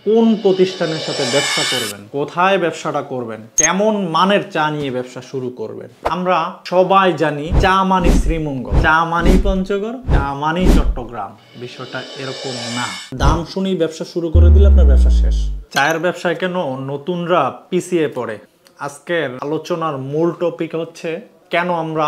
কোন প্রতিষ্ঠানের সাথে ব্যবসা করবেন, কোথায় ব্যবসাটা করবেন, কেমন মানের চা নিয়ে ব্যবসা শুরু করবেন। আমরা সবাই জানি চা মানি শ্রীমঙ্গল, চা মানি পঞ্চগড়, চা মানি চট্টগ্রাম। বিষয়টা এরকম না। দাম শুনেই ব্যবসা শুরু করে দিলে আপনার ব্যবসা শেষ। চায়ের ব্যবসায় কেন নতুনরা পিছিয়ে পড়ে? আজকের আলোচনার মূল টপিক হচ্ছে কেন আমরা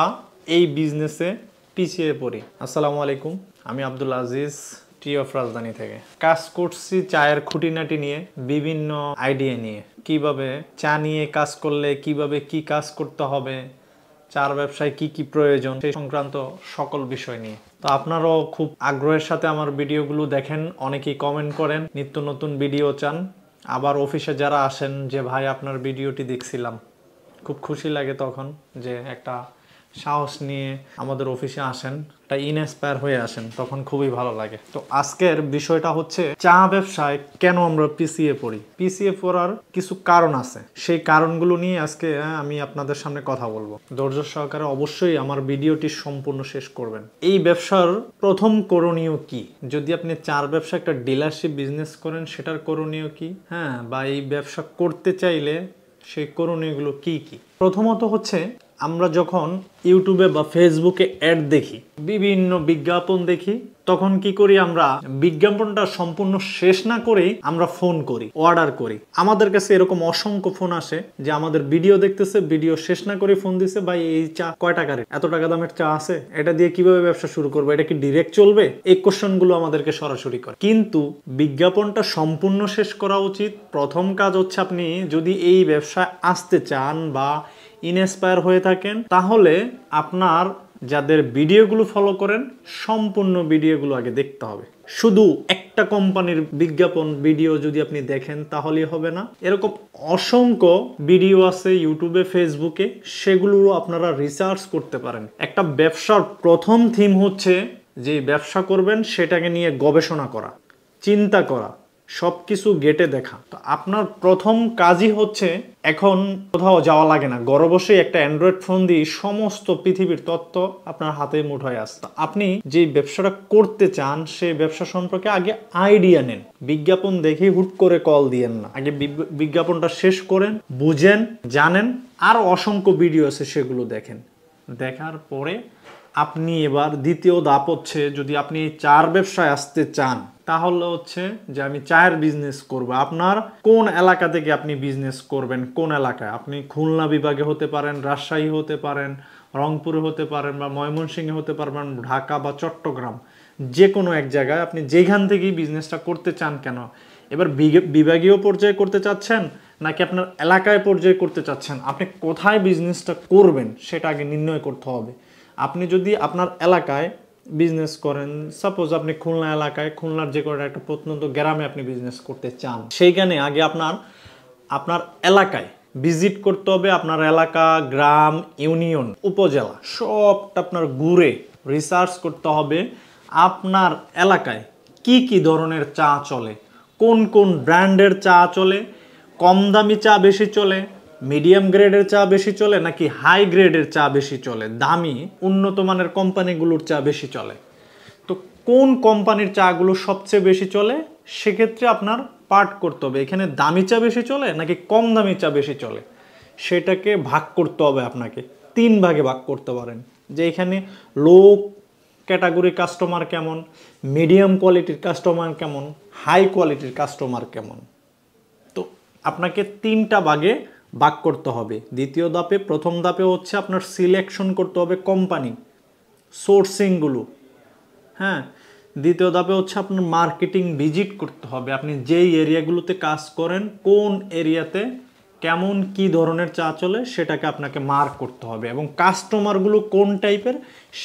এই বিজনেসে পিছিয়ে পড়ি। আসসালামু আলাইকুম, আমি আব্দুল আজিজ টি অফ রাজধানী থেকে কাজ করছি চায়ের খুঁটিনাটি নিয়ে, বিভিন্ন আইডিয়া নিয়ে, কিভাবে চা নিয়ে কাজ করলে কিভাবে কি কাজ করতে হবে, চার ব্যবসায় কি কি প্রয়োজন, সেই সংক্রান্ত সকল বিষয় নিয়ে। তো আপনারাও খুব আগ্রহের সাথে আমার ভিডিওগুলো দেখেন, অনেকেই কমেন্ট করেন, নিত্য নতুন ভিডিও চান। আবার অফিসে যারা আসেন যে ভাই আপনার ভিডিওটি দেখছিলাম, খুব খুশি লাগে তখন যে একটা সাহস নিয়ে আমাদের অফিসে আসেন, একটা ইনস্পায়ার হয়ে আসেন, তখন খুবই ভালো লাগে। তো আজকের বিষয়টা হচ্ছে চা ব্যবসায় কেন আমরা পিছিয়ে পড়ি। পিছিয়ে পড়ার কিছু কারণ আছে, সেই কারণগুলো নিয়ে আজকে আমি আপনাদের সামনে কথা বলবো। ধৈর্য সহকারে অবশ্যই আমার ভিডিওটি সম্পূর্ণ শেষ করবেন। এই ব্যবসার প্রথম করণীয় কি, যদি আপনি চার ব্যবসা একটা ডিলারশিপ বিজনেস করেন সেটার করণীয় কি, বা এই ব্যবসা করতে চাইলে সেই করণীয়গুলো কি কি। প্রথমত হচ্ছে আমরা যখন ইউটিউবে বা ফেসবুকে অ্যাড দেখি, বিভিন্ন বিজ্ঞাপন দেখি, তখন কি করি, আমরা বিজ্ঞাপনটা সম্পূর্ণ শেষ না করেই আমরা ফোন করি, অর্ডার করি। আমাদের কাছে এরকম অসংখ্য ফোন আসে যে আমাদের ভিডিও দেখতেছে, ভিডিও শেষ না করে ফোন দিছে, ভাই এই চা কয় টাকার, এত টাকা দামের চা আছে, এটা দিয়ে কিভাবে ব্যবসা শুরু করবো, এটা কি ডিরেক্ট চলবে, এই কোশ্চেনগুলো আমাদেরকে সরাসরি করে। কিন্তু বিজ্ঞাপনটা সম্পূর্ণ শেষ করা উচিত। প্রথম কাজ হচ্ছে আপনি যদি এই ব্যবসায় আসতে চান বা ইনস্পায়ার হয়ে থাকেন, তাহলে আপনার যাদের ভিডিওগুলো ফলো করেন সম্পূর্ণ ভিডিওগুলো আগে দেখতে হবে। শুধু একটা কোম্পানির বিজ্ঞাপন ভিডিও যদি আপনি দেখেন তাহলেই হবে না, এরকম অসংখ্য ভিডিও আছে ইউটিউবে, ফেসবুকে, সেগুলো আপনারা রিসার্চ করতে পারেন। একটা ব্যবসার প্রথম থিম হচ্ছে যে ব্যবসা করবেন সেটাকে নিয়ে গবেষণা করা, চিন্তা করা, সবকিছু গেটে দেখা। তো আপনার প্রথম কাজই হচ্ছে, এখন কোথাও যাওয়া লাগে না, ঘরে বসে একটা অ্যান্ড্রয়েড ফোন দিয়ে সমস্ত পৃথিবীর তথ্য আপনার হাতে মুঠোয় আসছে। আপনি যে ব্যবসাটা করতে চান সেই ব্যবসা সম্পর্কে আগে আইডিয়া নেন, বিজ্ঞাপন দেখে হুট করে কল দিয়েন না, আগে বিজ্ঞাপনটা শেষ করেন, বুঝেন, জানেন, আর অসংখ্য ভিডিও আছে সেগুলো দেখেন। দেখার পরে আপনি এবার দ্বিতীয় ধাপ হচ্ছে, যদি আপনি চার ব্যবসায় আসতে চান তাহলে হচ্ছে যে আমি চায়ের বিজনেস করব। আপনার কোন এলাকা থেকে আপনি বিজনেস করবেন, কোন এলাকায়, আপনি খুলনা বিভাগে হতে পারেন, রাজশাহী হতে পারেন, রংপুরে হতে পারেন, বা ময়মনসিংহে হতে পারবেন, ঢাকা বা চট্টগ্রাম, যে কোনো এক জায়গায় আপনি যেখান থেকেই বিজনেসটা করতে চান কেন, এবার বিভাগীয় পর্যায়ে করতে চাচ্ছেন নাকি আপনার এলাকায় পর্যায়ে করতে চাচ্ছেন, আপনি কোথায় বিজনেসটা করবেন সেটা আগে নির্ণয় করতে হবে। আপনি যদি আপনার এলাকায় বিজনেস করেন, সাপোজ আপনি খুলনা এলাকায়, খুলনার যে কোনো একটা প্রত্যন্ত গ্রামে আপনি বিজনেস করতে চান, সেইখানে আগে আপনার এলাকায় ভিজিট করতে হবে। আপনার এলাকা, গ্রাম, ইউনিয়ন, উপজেলা সবটা আপনার ঘুরে রিসার্চ করতে হবে আপনার এলাকায় কি কি ধরনের চা চলে, কোন কোন ব্র্যান্ডের চা চলে, কম দামি চা বেশি চলে, মিডিয়াম গ্রেডের চা বেশি চলে নাকি হাই গ্রেডের চা বেশি চলে, দামি উন্নত মানের কোম্পানিগুলোর চা বেশি চলে। তো কোন কোম্পানির চাগুলো সবচেয়ে বেশি চলে, সেক্ষেত্রে আপনার পার্ট করতে হবে এখানে দামি চা বেশি চলে নাকি কম দামি চা বেশি চলে, সেটাকে ভাগ করতে হবে। আপনাকে 3 ভাগে ভাগ করতে পারেন, যে এখানে লো ক্যাটাগরি কাস্টমার কেমন, মিডিয়াম কোয়ালিটির কাস্টমার কেমন, হাই কোয়ালিটির কাস্টমার কেমন। তো আপনাকে 3টা ভাগে ভাগ করতে হবে। দ্বিতীয় ধাপে, প্রথম ধাপে হচ্ছে আপনার সিলেকশন করতে হবে কোম্পানি, সোর্সিংগুলো। দ্বিতীয় ধাপে হচ্ছে আপনার মার্কেটিং ভিজিট করতে হবে। আপনি যেই এরিয়াগুলোতে কাজ করেন, কোন এরিয়াতে কেমন কি ধরনের চা চলে সেটাকে আপনাকে মার্ক করতে হবে, এবং কাস্টমারগুলো কোন টাইপের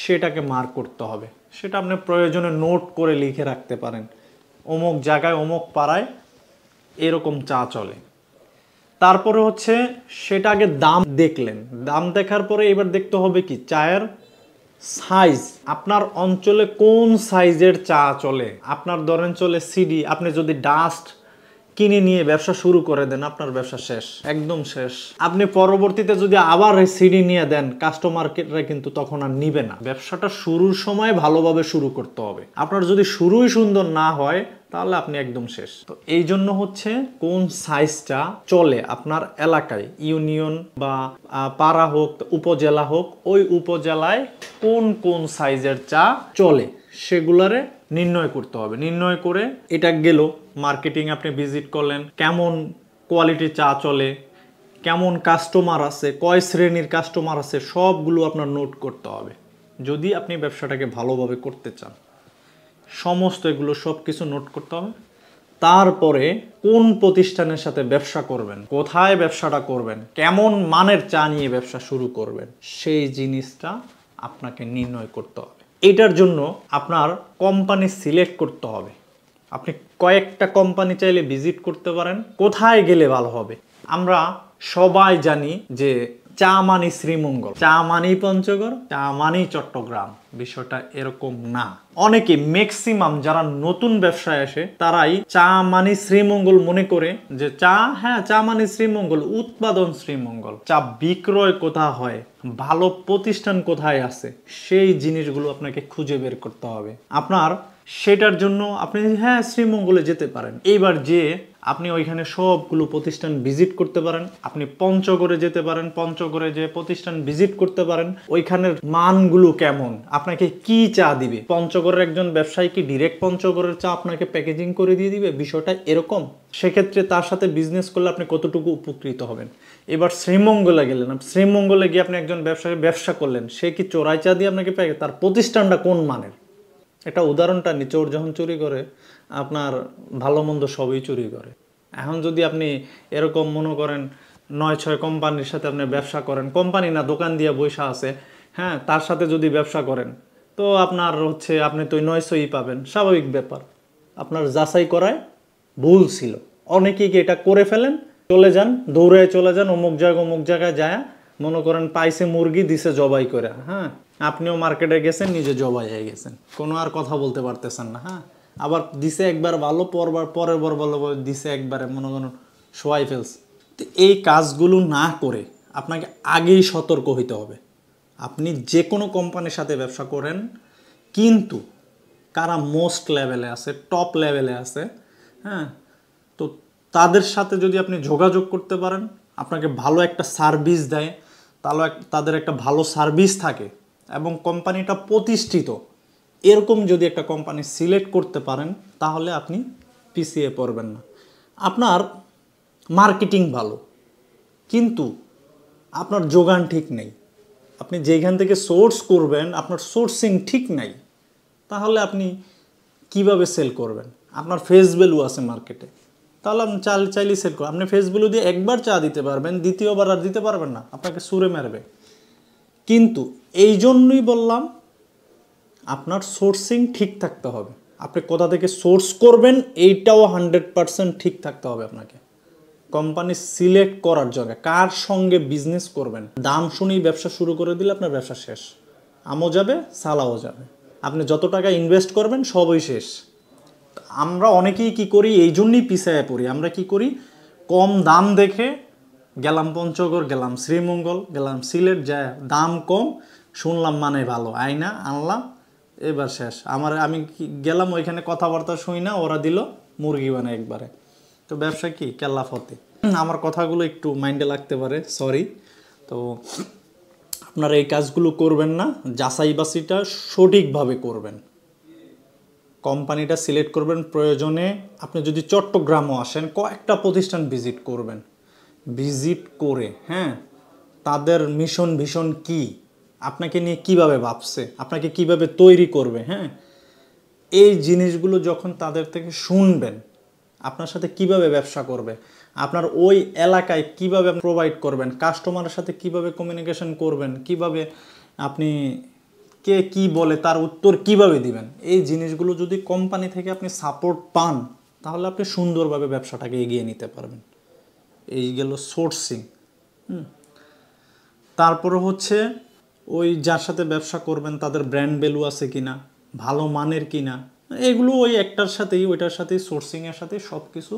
সেটাকে মার্ক করতে হবে। সেটা আপনি প্রয়োজনে নোট করে লিখে রাখতে পারেন, অমুক জায়গায় অমুক পাড়ায় এরকম চা চলে। তারপরে হচ্ছে সেটা আগে দাম দেখলেন, দাম দেখার পরে এবার দেখতে হবে কি চায়ের সাইজ, আপনার অঞ্চলে কোন সাইজের চা চলে। আপনার ধরেন চলে সিডি, আপনি যদি ডাস্ট কিনে নিয়ে ব্যবসা শুরু করে দেন, আপনার ব্যবসা শেষ, একদম শেষ। আপনি পরবর্তীতে যদি আবার সিডি নিয়ে দেন, কাস্টমাররা কিন্তু তখন আর নিবে না। ব্যবসাটা শুরুর সময় ভালোভাবে শুরু করতে হবে। আপনার যদি শুরুই সুন্দর না হয় তাহলে আপনি একদম শেষ। তো এই জন্য হচ্ছে কোন সাইজটা চলে আপনার এলাকায়, ইউনিয়ন বা পাড়া হোক, উপজেলা হোক, ওই উপজেলায় কোন কোন সাইজের চা চলে সেগুলারে নির্ণয় করতে হবে। নির্ণয় করে এটা গেল মার্কেটিং, আপনি ভিজিট করলেন, কেমন কোয়ালিটির চা চলে, কেমন কাস্টমার আছে, কয় শ্রেণীর কাস্টমার আছে, সবগুলো আপনার নোট করতে হবে যদি আপনি ব্যবসাটাকে ভালোভাবে করতে চান। সমস্ত এগুলো সব কিছু নোট করতে হবে। তারপরে কোন প্রতিষ্ঠানের সাথে ব্যবসা করবেন, কোথায় ব্যবসাটা করবেন, কেমন মানের চা নিয়ে ব্যবসা শুরু করবেন, সেই জিনিসটা আপনাকে নির্ণয় করতে হবে। এটার জন্য আপনার কোম্পানি সিলেক্ট করতে হবে। আপনি কয়েকটা কোম্পানি চাইলে ভিজিট করতে পারেন। কোথায় গেলে ভালো হবে? আমরা সবাই জানি যে চা মানি শ্রীমঙ্গল, চা মানি পঞ্চগড়, চা মানি চট্টগ্রাম। বিষয়টা এরকম না। অনেকে ম্যাক্সিমাম যারা নতুন ব্যবসায় আসে তারাই চা মানি শ্রীমঙ্গল মনে করে যে চা মানি শ্রীমঙ্গল, উৎপাদন শ্রীমঙ্গল, চা বিক্রয় কোথায় হয়, ভালো প্রতিষ্ঠান কোথায় আছে, সেই জিনিসগুলো আপনাকে খুঁজে বের করতে হবে। আপনার সেটার জন্য আপনি শ্রীমঙ্গলে যেতে পারেন। এইবার যে আপনি ওইখানে সবগুলো প্রতিষ্ঠান ভিজিট করতে পারেন। আপনি পঞ্চগড়ে যেতে পারেন, পঞ্চগড়ে যে প্রতিষ্ঠান ভিজিট করতে পারেন, ওইখানের মানগুলো কেমন, আপনাকে কি চা দিবে। পঞ্চগড়ের একজন ব্যবসায়ী কি ডিরেক্ট পঞ্চগড়ের চা আপনাকে প্যাকেজিং করে দিয়ে দিবে? বিষয়টা এরকম। সেক্ষেত্রে তার সাথে বিজনেস করলে আপনি কতটুকু উপকৃত হবেন। এবার শ্রীমঙ্গলে গেলেন, শ্রীমঙ্গলে গিয়ে আপনি একজন ব্যবসা করলেন, সে কি চোরাই চা দিয়ে আপনাকে প্যাকেজ, তার প্রতিষ্ঠানটা কোন মানের। এটা উদাহরণটা নি, চোর যখন চুরি করে আপনার ভালো মন্দ সবই চুরি করে। এখন যদি আপনি এরকম মনে করেন 9-6 কোম্পানির সাথে আপনি ব্যবসা করেন, কোম্পানি না দোকান দিয়ে বৈশা আছে, তার সাথে যদি ব্যবসা করেন তো আপনার হচ্ছে আপনি তো 900ই পাবেন, স্বাভাবিক ব্যাপার। আপনার যাচাই করায় ভুল ছিল। অনেকেই কি এটা করে ফেলেন, চলে যান, দৌড়ে চলে যান অমুক জায়গায় যায়, মনে করেন পাইছে মুরগি, দিছে জবাই করে, আপনিও মার্কেটে গেছেন, নিজে জবাই হয়ে গেছেন, কোনো আর কথা বলতে পারতেছেন না। আবার দিছে একবার ভালো, পরের বার ভালো দিছে একবারে মনে করেন শোয়াই ফেলছে। তো এই কাজগুলো না করে আপনাকে আগেই সতর্ক হইতে হবে। আপনি যে কোনো কোম্পানির সাথে ব্যবসা করেন, কিন্তু কারা মোস্ট লেভেলে আছে, টপ লেভেলে আছে, তো তাদের সাথে যদি আপনি যোগাযোগ করতে পারেন, আপনাকে ভালো একটা সার্ভিস দেয়, তাহলে তাদের একটা ভালো সার্ভিস থাকে এবং কোম্পানিটা প্রতিষ্ঠিত, এরকম যদি একটা কোম্পানি সিলেক্ট করতে পারেন তাহলে আপনি পিছিয়ে পড়বেন না। আপনার মার্কেটিং ভালো কিন্তু আপনার যোগান ঠিক নেই, আপনি যেখান থেকে সোর্স করবেন আপনার সোর্সিং ঠিক নাই, তাহলে আপনি কিভাবে সেল করবেন? আপনার ফেস ভ্যালু আছে মার্কেটে, তাহলে আপনি চাইলে সেল করবেন। আপনি ফেস ভ্যালু দিয়ে একবার চা দিতে পারবেন, দ্বিতীয়বার আর দিতে পারবেন না, আপনাকে সুরে মারবে। কিন্তু এই জন্যই বললাম আপনার সোর্সিং ঠিক থাকতে হবে। আপনি কোথা থেকে সোর্স করবেন এইটাও 100% ঠিক থাকতে হবে আপনাকে। কোম্পানি সিলেক্ট করার জন্য কার সঙ্গে বিজনেস করবেন, দাম শুনেই ব্যবসা শুরু করে দিলে আপনার ব্যবসা শেষ, আমও যাবে সালাও যাবে, আপনি যত টাকা ইনভেস্ট করবেন সবই শেষ। আমরা অনেকেই কি করি, এই জন্যই পিছায় পড়ি। আমরা কি করি, কম দাম দেখে গেলাম পঞ্চগড়, গেলাম শ্রীমঙ্গল, গেলাম সিলেট, যায় দাম কম, শুনলাম মানে ভালো, আইনা আনলাম, এবার শেষ। আমি গেলাম ওইখানে কথাবার্তা শুই না, ওরা দিল মুরগি বানায় একবারে। তো ব্যবসা কি কেল্লা ফতে। আমার কথাগুলো একটু মাইন্ডে লাগতে পারে, সরি। তো আপনারা এই কাজগুলো করবেন না, যাচাই বাছাইটা সঠিকভাবে করবেন, কোম্পানিটা সিলেক্ট করবেন। প্রয়োজনে আপনি যদি চট্টগ্রামও আসেন, কয়েকটা প্রতিষ্ঠান ভিজিট করবেন, ভিজিট করে তাদের মিশন ভিশন কি, আপনাকে নিয়ে কিভাবে ভাবছে, আপনাকে কিভাবে তৈরি করবে, এই জিনিসগুলো যখন তাদের থেকে শুনবেন, আপনার সাথে কিভাবে ব্যবসা করবে, আপনার ওই এলাকায় কিভাবে প্রোভাইড করবেন, কাস্টমারের সাথে কিভাবে কমিউনিকেশন করবেন, কিভাবে আপনি কে কি বলে তার উত্তর কিভাবে দিবেন, এই জিনিসগুলো যদি কোম্পানি থেকে আপনি সাপোর্ট পান তাহলে আপনি সুন্দরভাবে ব্যবসাটাকে এগিয়ে নিতে পারবেন। এই গেল সোর্সিং। তারপরে হচ্ছে ওই যার সাথে ব্যবসা করবেন তাদের ব্র্যান্ড ভ্যালু আছে কিনা, ভালো মানের কিনা, এগুলো ওই একটার সাথেই ওইটার সাথেই সোর্সিংয়ের সাথে সব কিছু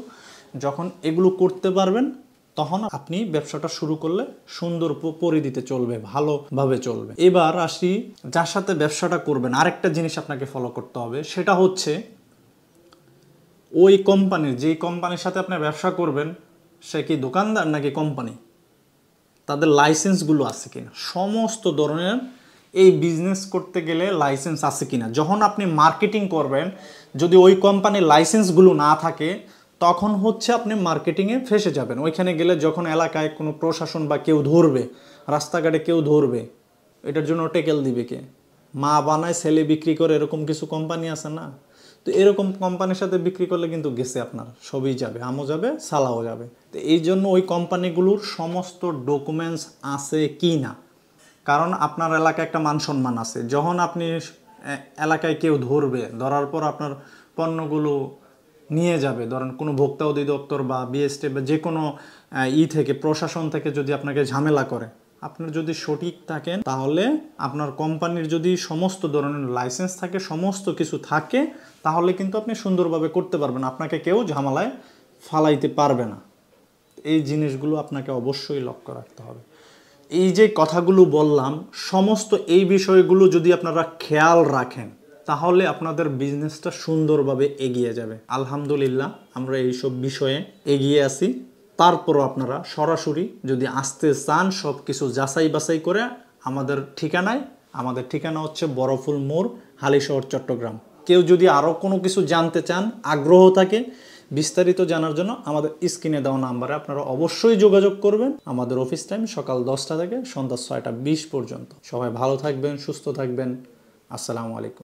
যখন এগুলো করতে পারবেন তখন আপনি ব্যবসাটা শুরু করলে সুন্দর পরিধিতে চলবে, ভালোভাবে চলবে। এবার আসি যার সাথে ব্যবসাটা করবেন, আরেকটা জিনিস আপনাকে ফলো করতে হবে, সেটা হচ্ছে ওই কোম্পানির, যেই কোম্পানির সাথে আপনি ব্যবসা করবেন সে কি দোকানদার নাকি কোম্পানি, তাদের লাইসেন্সগুলো আছে কিনা। সমস্ত ধরনের এই বিজনেস করতে গেলে লাইসেন্স আছে কিনা। যখন আপনি মার্কেটিং করবেন যদি ওই কোম্পানির লাইসেন্সগুলো না থাকে তখন হচ্ছে আপনি মার্কেটিংয়ে ফেসে যাবেন। ওইখানে গেলে যখন এলাকায় কোনো প্রশাসন বা কেউ ধরবে, রাস্তাঘাটে কেউ ধরবে, এটার জন্য টেকেল দিবে কে? মা বানায় ছেলে বিক্রি করে, এরকম কিছু কোম্পানি আছে না? তো এরকম কোম্পানির সাথে বিক্রি করলে কিন্তু গেছে আপনার, সবই যাবে, আমও যাবে, সালাও যাবে। তো এই জন্য ওই কোম্পানিগুলোর সমস্ত ডকুমেন্টস আছে কি না, কারণ আপনার এলাকায় একটা মান সম্মান আছে। যখন আপনি এলাকায় কেউ ধরবে, ধরার পর আপনার পণ্যগুলো নিয়ে যাবে, ধরেন কোনো ভোক্তা অধিদপ্তর বা বিএসটি বা যে কোনো থেকে, প্রশাসন থেকে যদি আপনাকে ঝামেলা করে, আপনার যদি সঠিক থাকেন তাহলে আপনার কোম্পানির যদি সমস্ত ধরনের লাইসেন্স থাকে, সমস্ত কিছু থাকে, তাহলে কিন্তু আপনি সুন্দরভাবে করতে পারবেন, আপনাকে কেউ ঝামেলায় ফালাইতে পারবে না। এই জিনিসগুলো আপনাকে অবশ্যই লক্ষ্য রাখতে হবে। এই যে কথাগুলো বললাম, সমস্ত এই বিষয়গুলো যদি আপনারা খেয়াল রাখেন তাহলে আপনাদের বিজনেসটা সুন্দরভাবে এগিয়ে যাবে। আলহামদুলিল্লাহ আমরা এইসব বিষয়ে এগিয়ে আছি। তারপরও আপনারা সরাসরি যদি আসতে চান, সব কিছু যাচাই বাছাই করে আমাদের ঠিকানা হচ্ছে বড়ফুল মোড়, হালিশহর, চট্টগ্রাম। কেউ যদি আরও কোনো কিছু জানতে চান, আগ্রহ থাকে বিস্তারিত জানার জন্য আমাদের স্ক্রিনে দেওয়া নাম্বারে আপনারা অবশ্যই যোগাযোগ করবেন। আমাদের অফিস টাইম সকাল 10টা থেকে সন্ধ্যা 6টা 20 পর্যন্ত। সবাই ভালো থাকবেন, সুস্থ থাকবেন। আসসালামু আলাইকুম।